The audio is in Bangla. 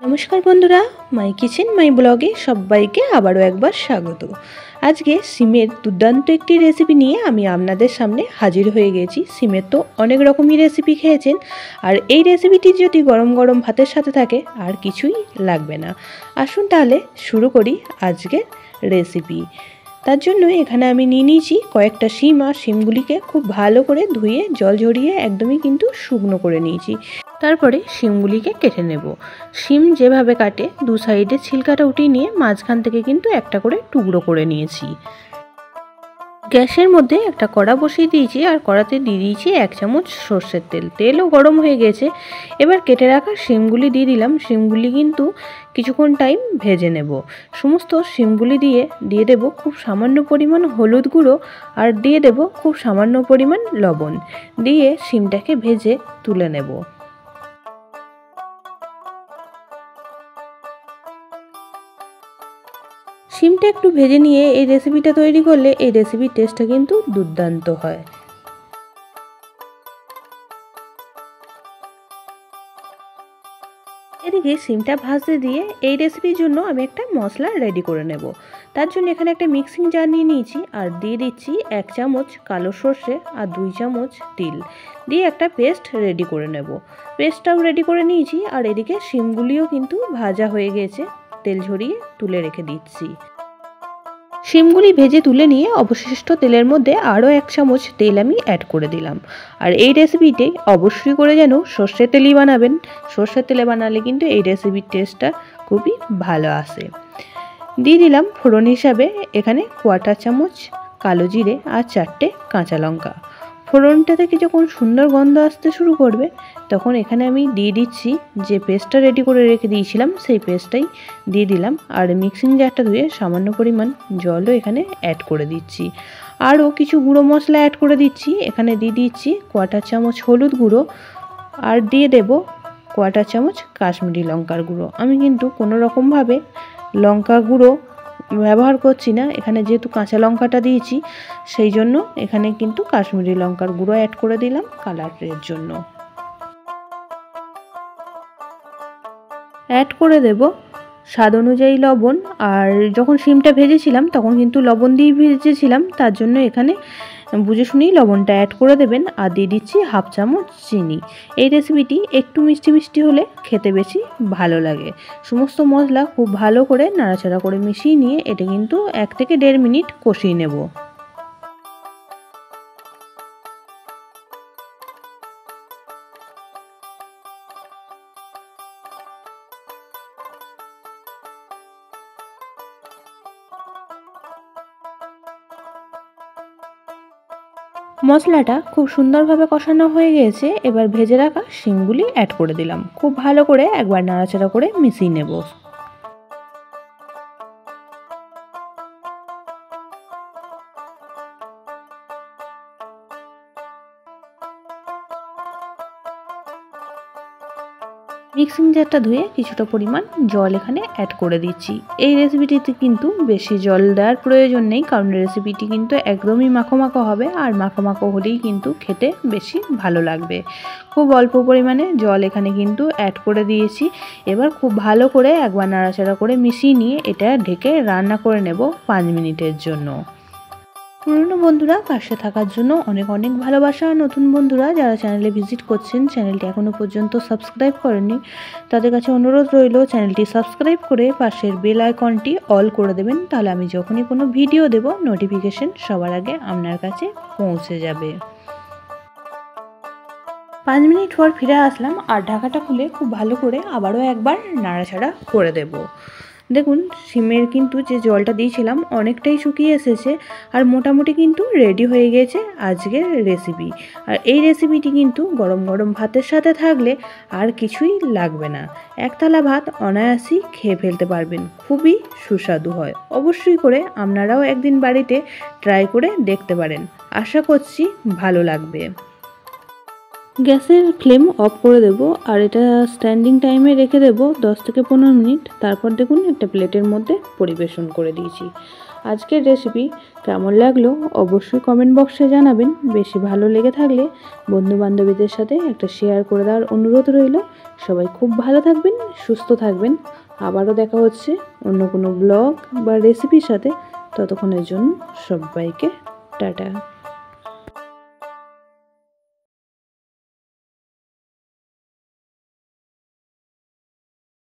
नमस्कार बंधुरा माई किचेन माई ब्लगे सबाइके आबारो एकबार स्वागत। आज के सीमेर दुर्दान्त एक रेसिपि निये आमी आपनादेर सामने हाजिर हये गेছি। सीमेर तो अनेक रकमई रेसिपि खेयेछेन और এই रेसिपिटी यदि गरम गरम भातेर साथे थाके आर किछुई लागबे ना। आसुन ताहले शुरू करी आजकेर रेसिपि। तार जन्य एखाने आमी निये निয়েছি कयेकटा शिम और शिमगुलिके खूब भालो करे धुए जल झरिए एकदमই किन्तु शुकनो करे निয়েছি। तारपरे शिमगुलिके केटे नेब। शिम जेभावे काटे दु साइडे छिलकाटा उठिए निये माझखान थेके किन्तु एकटा करे टुकरो करे निয়েছি। गैसेर मध्य एक कड़ा बसिए दिएছি और कड़ाते दिए दिएছি 1 चामच सर्षेर तेल। तेलও गरम হয়ে গেছে। এবার কেটে রাখা শিমগুলি দিয়ে দিলাম। শিমগুলি কিন্তু কিছুক্ষণ টাইম ভেজে নেব। সমস্ত শিমগুলি দিয়ে দেব খুব সামান্য পরিমাণ হলুদ গুঁড়ো আর দিয়ে দেব খুব সামান্য পরিমাণ লবণ দিয়ে শিমটাকে ভেজে তুলে নেব। শিমটা একটু ভেজে নিয়ে এই রেসিপিটা তৈরি করলে এই রেসিপির টেস্টটা কিন্তু দুর্দান্ত হয়। এদিকে শিমটা ভাজতে দিয়ে এই রেসিপির জন্য আমি একটা মশলা রেডি করে নেব। তার জন্য এখানে একটা মিক্সিং জার নিয়ে নিয়েছি আর দিয়ে দিচ্ছি 1 চামচ কালো সরষে আর 2 চামচ তিল দিয়ে একটা পেস্ট রেডি করে নেব। পেস্টটাও রেডি করে নিয়েছি আর এদিকে শিমগুলিও কিন্তু ভাজা হয়ে গেছে। তেল ঝরিয়ে তুলে রেখে দিচ্ছি। শিমগুলি ভেজে তুলে নিয়ে অবশিষ্ট তেলের মধ্যে আরও 1 চামচ তেল আমি অ্যাড করে দিলাম। আর এই রেসিপিতে অবশ্যই করে যেন সর্ষের তেলই বানাবেন। সর্ষের তেলে বানালে কিন্তু এই রেসিপির টেস্টটা খুবই ভালো আসে। দিয়ে দিলাম ফোড়ন হিসাবে এখানে 1/4 চামচ কালো জিরে আর 4টে কাঁচা লঙ্কা। ফোড়নটা থেকে যখন সুন্দর গন্ধ আসতে শুরু করবে তখন এখানে আমি দিয়ে দিচ্ছি যে পেস্টটা রেডি করে রেখে দিয়েছিলাম সেই পেস্টটাই দিয়ে দিলাম আর মিক্সিং জারটা ধুয়ে সামান্য পরিমাণ জলও এখানে অ্যাড করে দিচ্ছি। আরও কিছু গুঁড়ো মশলা অ্যাড করে দিচ্ছি। এখানে দিয়ে দিচ্ছি 1/4 চামচ হলুদ গুঁড়ো আর দিয়ে দেব 1/4 চামচ কাশ্মীরি লঙ্কার গুঁড়ো। আমি কিন্তু কোনো রকমভাবে লঙ্কা গুঁড়ো ব্যবহার করছি না। এখানে যেহেতু কাঁচা লঙ্কাটা দিয়েছি সেই জন্য এখানে কিন্তু কাশ্মীরি লঙ্কার গুঁড়ো অ্যাড করে দিলাম কালারের জন্য। অ্যাড করে দেব স্বাদ অনুযায়ী লবণ। আর যখন শিমটা ভেজেছিলাম তখন কিন্তু লবণ দিয়ে ভেজেছিলাম, তার জন্য এখানে বুঝে শুনেই লবণটা অ্যাড করে দেবেন। আর দিয়ে দিচ্ছি 1/2 চামচ চিনি। এই রেসিপিটি একটু মিষ্টি মিষ্টি হলে খেতে বেশি ভালো লাগে। সমস্ত মশলা খুব ভালো করে নাড়াচাড়া করে মিশিয়ে নিয়ে এটা কিন্তু 1 থেকে 1.5 মিনিট কষিয়ে নেব। মশলাটা খুব সুন্দরভাবে কষানো হয়ে গেছে। এবার ভেজে রাখা শিমগুলি অ্যাড করে দিলাম। খুব ভালো করে একবার নাড়াচাড়া করে মিশিয়ে নেব। মিক্সিং জারটা ধুয়ে কিছুটা পরিমাণ জল এখানে অ্যাড করে দিচ্ছি। এই রেসিপিটিতে কিন্তু বেশি জল দেওয়ার প্রয়োজন নেই, কারণ রেসিপিটি কিন্তু একদমই মাখো মাখো হবে আর মাখো মাখো হলেই কিন্তু খেতে বেশি ভালো লাগবে। খুব অল্প পরিমাণে জল এখানে কিন্তু অ্যাড করে দিয়েছি। এবার খুব ভালো করে একবার নাড়াচাড়া করে মিশিয়ে নিয়ে এটা ঢেকে রান্না করে নেব 5 মিনিটের জন্য। পুরনো বন্ধুরা পাশে থাকার জন্য অনেক অনেক ভালোবাসা। নতুন বন্ধুরা যারা চ্যানেলে ভিজিট করছেন, চ্যানেলটি এখনও পর্যন্ত সাবস্ক্রাইব করেননি, তাদের কাছে অনুরোধ রইল চ্যানেলটি সাবস্ক্রাইব করে পাশের বেল আইকনটি অল করে দেবেন। তাহলে আমি যখনই কোনো ভিডিও দেব নোটিফিকেশন সবার আগে আপনার কাছে পৌঁছে যাবে। 5 মিনিট পর ফিরে আসলাম আর ঢাকাটা খুলে খুব ভালো করে আবারও একবার নাড়াচাড়া করে দেব। দেখুন শিমের কিন্তু যে জলটা দিয়েছিলাম অনেকটাই শুকিয়ে এসেছে আর মোটামুটি কিন্তু রেডি হয়ে গেছে আজকের রেসিপি। আর এই রেসিপিটি কিন্তু গরম গরম ভাতের সাথে থাকলে আর কিছুই লাগবে না। এক থালা ভাত অনায়াসেই খেয়ে ফেলতে পারবেন। খুবই সুস্বাদু হয়। অবশ্যই করে আপনারাও একদিন বাড়িতে ট্রাই করে দেখতে পারেন। আশা করছি ভালো লাগবে। গ্যাসের ফ্লেম অফ করে দেব আর এটা স্ট্যান্ডিং টাইমে রেখে দেব 10 থেকে 15 মিনিট। তারপর দেখুন একটা প্লেটের মধ্যে পরিবেশন করে দিয়েছি। আজকের রেসিপি কেমন লাগলো অবশ্যই কমেন্ট বক্সে জানাবেন। বেশি ভালো লেগে থাকলে বন্ধু বান্ধবীদের সাথে একটা শেয়ার করে দেওয়ার অনুরোধ রইল। সবাই খুব ভালো থাকবেন, সুস্থ থাকবেন। আবারও দেখা হচ্ছে অন্য কোনো ব্লগ বা রেসিপির সাথে। ততক্ষণের জন্য সবাইকে টাটা।